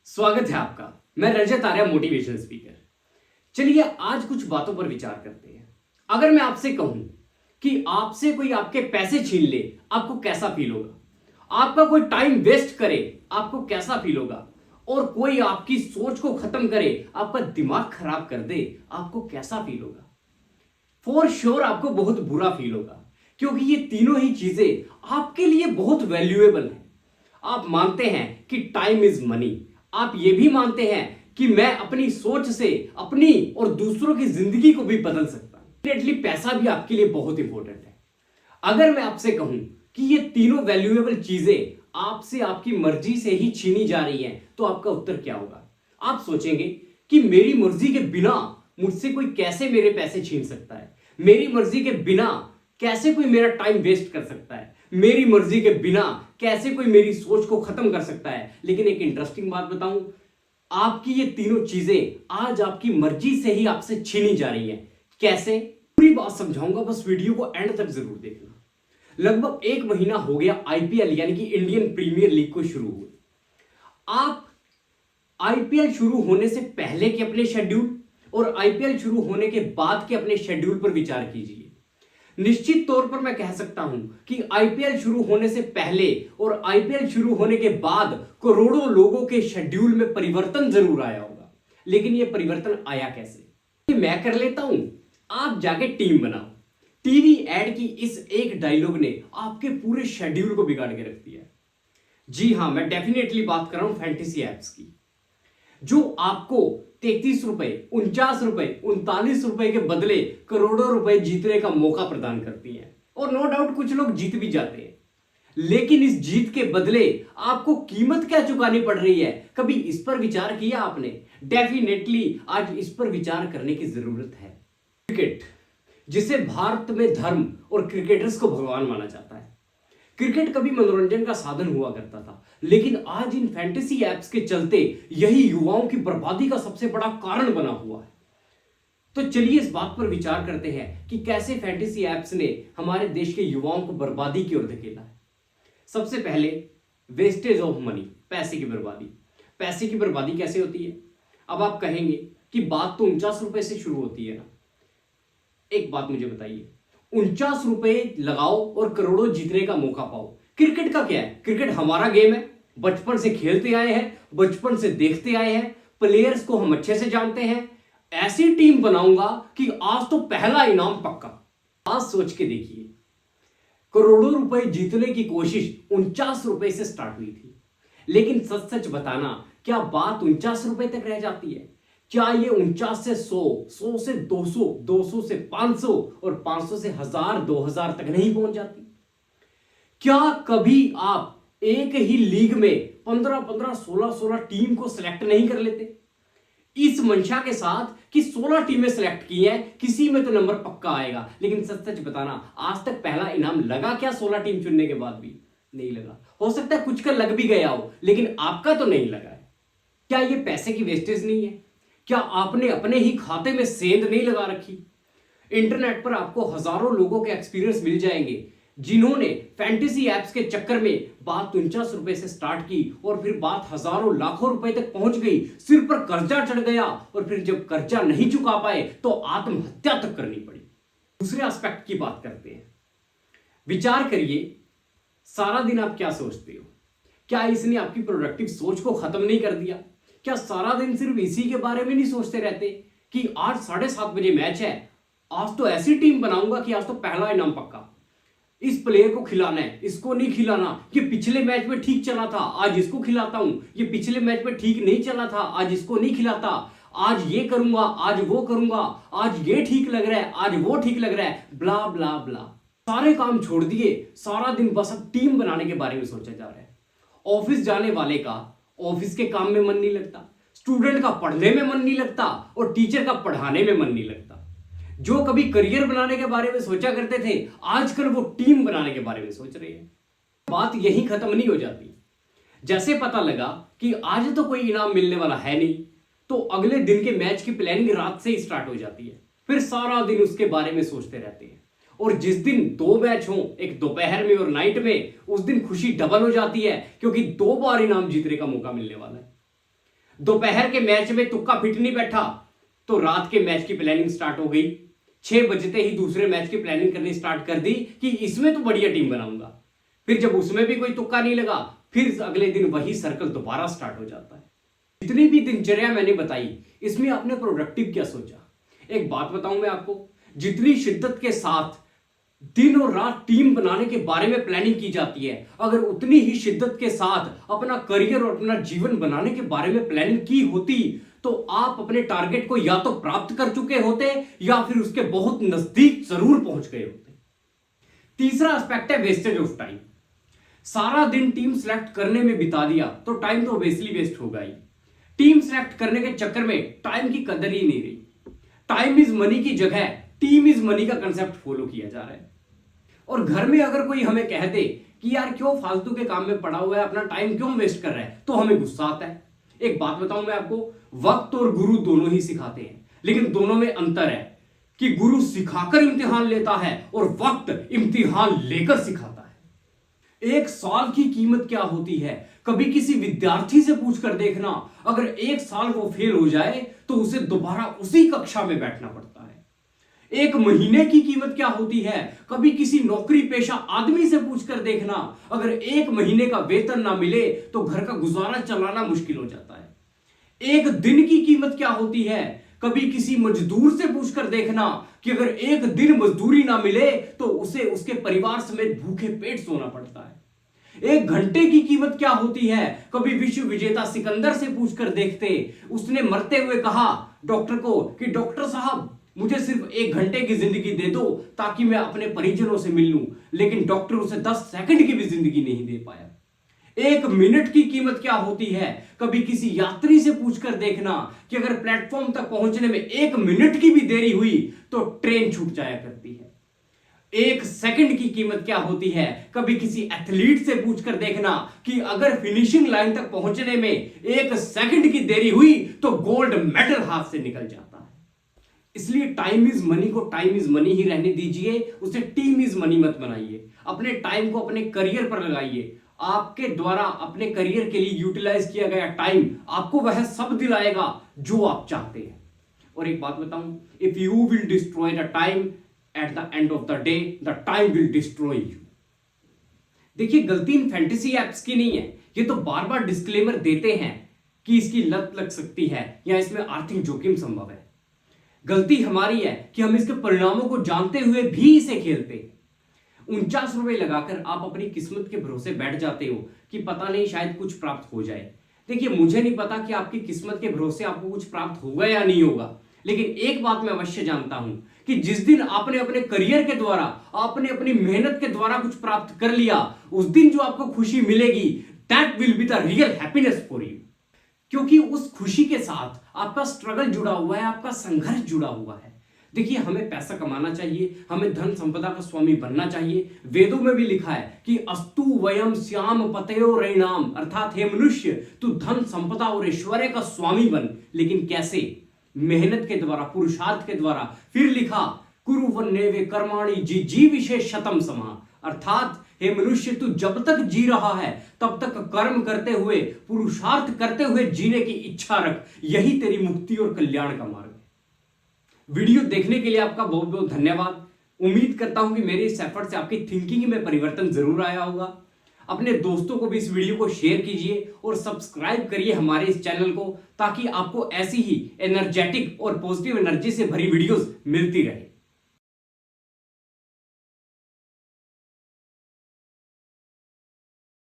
स्वागत है आपका। मैं रजत आर्या, मोटिवेशनल स्पीकर। चलिए आज कुछ बातों पर विचार करते हैं। अगर मैं आपसे कहूं कि आपसे कोई आपके पैसे छीन ले, आपको कैसा फील होगा? आपका कोई टाइम वेस्ट करे, आपको कैसा फील होगा? और कोई आपकी सोच को खत्म करे, आपका दिमाग खराब कर दे, आपको कैसा फील होगा? फॉर श्योर आपको बहुत बुरा फील होगा, क्योंकि ये तीनों ही चीजें आपके लिए बहुत वैल्यूएबल है। आप मानते हैं कि टाइम इज मनी। आप ये भी मानते हैं कि मैं अपनी सोच से अपनी और दूसरों की जिंदगी को भी बदल सकता हूं। डेफिनेटली पैसा भी आपके लिए बहुत इंपॉर्टेंट है। अगर मैं आपसे कहूं कि ये तीनों वैल्यूएबल चीजें आपसे आपकी मर्जी से ही छीनी जा रही हैं, तो आपका उत्तर क्या होगा? आप सोचेंगे कि मेरी मर्जी के बिना मुझसे कोई कैसे मेरे पैसे छीन सकता है? मेरी मर्जी के बिना कैसे कोई मेरा टाइम वेस्ट कर सकता है? मेरी मर्जी के बिना कैसे कोई मेरी सोच को खत्म कर सकता है? लेकिन एक इंटरेस्टिंग बात बताऊं, आपकी ये तीनों चीजें आज आपकी मर्जी से ही आपसे छीनी जा रही हैं। कैसे? पूरी बात समझाऊंगा, बस वीडियो को एंड तक जरूर देखना। लगभग 1 महीना हो गया आईपीएल यानी कि इंडियन प्रीमियर लीग को शुरू हुए। आप आईपीएल शुरू होने से पहले के अपने शेड्यूल और आईपीएल शुरू होने के बाद के अपने शेड्यूल पर विचार कीजिए। निश्चित तौर पर मैं कह सकता हूं कि आईपीएल शुरू होने से पहले और आईपीएल शुरू होने के बाद करोड़ों लोगों के शेड्यूल में परिवर्तन जरूर आया होगा। लेकिन यह परिवर्तन आया कैसे? मैं कर लेता हूं, आप जाके टीम बनाओ। टीवी एड की इस एक डायलॉग ने आपके पूरे शेड्यूल को बिगाड़ के रख दिया। जी हां, मैं डेफिनेटली बात कर रहा हूं फैंटेसी एप्स की, जो आपको 33 रुपए, 49 रुपए, 39 रुपए के बदले करोड़ों रुपए जीतने का मौका प्रदान करती है। और नो डाउट कुछ लोग जीत भी जाते हैं, लेकिन इस जीत के बदले आपको कीमत क्या चुकानी पड़ रही है? कभी इस पर विचार किया आपने? डेफिनेटली आज इस पर विचार करने की जरूरत है। क्रिकेट, जिसे भारत में धर्म और क्रिकेटर्स को भगवान माना जाता है। क्रिकेट कभी मनोरंजन का साधन हुआ करता था, लेकिन आज इन फैंटेसी एप्स के चलते यही युवाओं की बर्बादी का सबसे बड़ा कारण बना हुआ है। तो चलिए इस बात पर विचार करते हैं कि कैसे फैंटेसी एप्स ने हमारे देश के युवाओं को बर्बादी की ओर धकेला है। सबसे पहले वेस्टेज ऑफ मनी, पैसे की बर्बादी। पैसे की बर्बादी कैसे होती है? अब आप कहेंगे कि बात तो 49 रुपए से शुरू होती है ना। एक बात मुझे बताइए, 49 रुपए लगाओ और करोड़ों जीतने का मौका पाओ। क्रिकेट का क्या है? क्रिकेट हमारा गेम है, बचपन से खेलते आए हैं, बचपन से देखते आए हैं, प्लेयर्स को हम अच्छे से जानते हैं। ऐसी टीम बनाऊंगा कि आज तो पहला इनाम पक्का। आज सोच के देखिए, करोड़ों रुपए जीतने की कोशिश 49 रुपए से स्टार्ट हुई थी, लेकिन सच सच बताना, क्या बात 49 रुपए तक रह जाती है? क्या ये 49 से 100, 100 से 200, 200 से 500 और 500 से 1000, 2000 तक नहीं पहुंच जाती? क्या कभी आप एक ही लीग में 15-15, 16-16 टीम को सिलेक्ट नहीं कर लेते? इस मंशा के साथ कि 16 टीमें सिलेक्ट की हैं, किसी में तो नंबर पक्का आएगा। लेकिन सच सच बताना, आज तक पहला इनाम लगा क्या? 16 टीम चुनने के बाद भी नहीं लगा। हो सकता है कुछ का लग भी गया हो, लेकिन आपका तो नहीं लगा है। क्या ये पैसे की वेस्टेज नहीं है? क्या आपने अपने ही खाते में सेंध नहीं लगा रखी? इंटरनेट पर आपको हजारों लोगों के एक्सपीरियंस मिल जाएंगे, जिन्होंने फैंटेसी एप्स के चक्कर में बात 49 रुपए से स्टार्ट की और फिर बात हजारों लाखों रुपए तक पहुंच गई, सिर पर कर्जा चढ़ गया और फिर जब कर्जा नहीं चुका पाए तो आत्महत्या तक करनी पड़ी। दूसरे एस्पेक्ट की बात करते हैं। विचार करिए, सारा दिन आप क्या सोचते हो? क्या इसने आपकी प्रोडक्टिव सोच को खत्म नहीं कर दिया? क्या सारा दिन सिर्फ इसी के बारे में नहीं सोचते रहते कि आज 7:30 बजे मैच है, आज तो ऐसी टीम बनाऊंगा कि आज तो पहला इनाम पक्का, इस प्लेयर को खिलाना है, इसको नहीं खिलाना, ये पिछले मैच में ठीक चला था, आज इसको खिलाता हूं, ये पिछले मैच में ठीक नहीं चला था, आज इसको नहीं खिलाता, आज ये करूंगा, आज वो करूंगा, आज ये ठीक लग रहा है, आज वो ठीक लग रहा है, ब्ला ब्ला ब्ला। सारे काम छोड़ दिए, सारा दिन बस अब टीम बनाने के बारे में सोचा जा रहा है। ऑफिस जाने वाले का ऑफिस के काम में मन नहीं लगता, स्टूडेंट का पढ़ने में मन नहीं लगता और टीचर का पढ़ाने में मन नहीं लगता। जो कभी करियर बनाने के बारे में सोचा करते थे, आजकल वो टीम बनाने के बारे में सोच रहे हैं। बात यहीं खत्म नहीं हो जाती। जैसे पता लगा कि आज तो कोई इनाम मिलने वाला है नहीं, तो अगले दिन के मैच की प्लानिंग रात से ही स्टार्ट हो जाती है। फिर सारा दिन उसके बारे में सोचते रहते हैं और जिस दिन 2 मैच हो, एक दोपहर में और नाइट में, उस दिन खुशी डबल हो जाती है क्योंकि 2 बार इनाम जीतने का मौका मिलने वाला है। दोपहर के मैच में तुक्का फिट नहीं बैठा तो रात के मैच की प्लानिंग स्टार्ट हो गई। 6 बजते ही दूसरे मैच की प्लानिंग करनी स्टार्ट कर दी कि इसमें तो बढ़िया टीम बनाऊंगा। फिर जब उसमें भी कोई तुक्का नहीं लगा, फिर अगले दिन वही सर्कल दोबारा स्टार्ट हो जाता है। जितनी भी दिनचर्या मैंने बताई, इसमें आपने प्रोडक्टिव क्या सोचा? एक बात बताऊं मैं आपको, जितनी शिद्दत के साथ दिन और रात टीम बनाने के बारे में प्लानिंग की जाती है, अगर उतनी ही शिद्दत के साथ अपना करियर और अपना जीवन बनाने के बारे में प्लानिंग की होती तो आप अपने टारगेट को या तो प्राप्त कर चुके होते या फिर उसके बहुत नजदीक जरूर पहुंच गए होते। तीसरा एस्पेक्ट है वेस्टेज ऑफ टाइम। सारा दिन टीम सेलेक्ट करने में बिता दिया तो टाइम तो ऑब्वियसली वेस्ट होगा ही। टीम सेलेक्ट करने के चक्कर में टाइम की कदर ही नहीं रही। टाइम इज मनी की जगह टीम इज मनी का कंसेप्ट फॉलो किया जा रहा है। और घर में अगर कोई हमें कह दे कि यार क्यों फालतू के काम में पड़ा हुआ है, अपना टाइम क्यों वेस्ट कर रहा है, तो हमें गुस्सा आता है। एक बात बताऊं मैं आपको, वक्त और गुरु दोनों ही सिखाते हैं, लेकिन दोनों में अंतर है कि गुरु सिखाकर इम्तिहान लेता है और वक्त इम्तिहान लेकर सिखाता है। 1 साल की कीमत क्या होती है, कभी किसी विद्यार्थी से पूछकर देखना। अगर 1 साल वो फेल हो जाए तो उसे दोबारा उसी कक्षा में बैठना पड़ता है। 1 महीने की कीमत क्या होती है, कभी किसी नौकरी पेशा आदमी से पूछकर देखना। अगर 1 महीने का वेतन ना मिले तो घर का गुजारा चलाना मुश्किल हो जाता है। 1 दिन की कीमत क्या होती है, कभी किसी मजदूर से पूछकर देखना कि अगर 1 दिन मजदूरी ना मिले तो उसे उसके परिवार समेत भूखे पेट सोना पड़ता है। 1 घंटे की कीमत क्या होती है, कभी विश्व विजेता सिकंदर से पूछकर देखते। उसने मरते हुए कहा डॉक्टर को कि डॉक्टर साहब मुझे सिर्फ 1 घंटे की जिंदगी दे दो ताकि मैं अपने परिजनों से मिल लूं, लेकिन डॉक्टर उसे 10 सेकंड की भी जिंदगी नहीं दे पाया। 1 मिनट की कीमत क्या होती है, कभी किसी यात्री से पूछकर देखना कि अगर प्लेटफॉर्म तक पहुंचने में 1 मिनट की भी देरी हुई तो ट्रेन छूट जाया करती है। 1 सेकंड की कीमत क्या होती है, कभी किसी एथलीट से पूछकर देखना कि अगर फिनिशिंग लाइन तक पहुंचने में 1 सेकंड की देरी हुई तो गोल्ड मेडल हाथ से निकल जाता है। इसलिए टाइम इज मनी को टाइम इज मनी ही रहने दीजिए, उसे टीम इज मनी मत बनाइए। अपने टाइम को अपने करियर पर लगाइए। आपके द्वारा अपने करियर के लिए यूटिलाइज किया गया टाइम आपको वह सब दिलाएगा जो आप चाहते हैं। और एक बात बताऊं, if you will destroy the time at the end of the day the time will destroy you. देखिए, गलती इन फैंटेसी एप्स की नहीं है, ये तो बार बार डिस्क्लेमर देते हैं कि इसकी लत लग सकती है या इसमें आर्थिक जोखिम संभव है। गलती हमारी है कि हम इसके परिणामों को जानते हुए भी इसे खेलते हैं। 49 रुपए लगाकर आप अपनी किस्मत के भरोसे बैठ जाते हो कि पता नहीं शायद कुछ प्राप्त हो जाए। देखिए, मुझे नहीं पता कि आपकी किस्मत के भरोसे आपको कुछ प्राप्त होगा या नहीं होगा, लेकिन एक बात मैं अवश्य जानता हूं कि जिस दिन आपने अपने करियर के द्वारा, आपने अपनी मेहनत के द्वारा कुछ प्राप्त कर लिया, उस दिन जो आपको खुशी मिलेगी, that will be the real happiness for you. क्योंकि उस खुशी के साथ आपका स्ट्रगल जुड़ा हुआ है, आपका संघर्ष जुड़ा हुआ है। देखिए, हमें पैसा कमाना चाहिए, हमें धन संपदा का स्वामी बनना चाहिए। वेदों में भी लिखा है कि अस्तु वयम श्याम पतयो रैणाम, अर्थात हे मनुष्य तू धन संपदा और ऐश्वर्य का स्वामी बन। लेकिन कैसे? मेहनत के द्वारा, पुरुषार्थ के द्वारा। फिर लिखा कुरु वन्नेवे कर्माणि जी जी विशेष शतम समा, अर्थात हे मनुष्य तू जब तक जी रहा है तब तक कर्म करते हुए, पुरुषार्थ करते हुए जीने की इच्छा रख। यही तेरी मुक्ति और कल्याण का मार्ग है। वीडियो देखने के लिए आपका बहुत बहुत धन्यवाद। उम्मीद करता हूं कि मेरे इस एफर्ट से आपकी थिंकिंग में परिवर्तन जरूर आया होगा। अपने दोस्तों को भी इस वीडियो को शेयर कीजिए और सब्सक्राइब करिए हमारे इस चैनल को, ताकि आपको ऐसी ही एनर्जेटिक और पॉजिटिव एनर्जी से भरी वीडियोस मिलती रहे।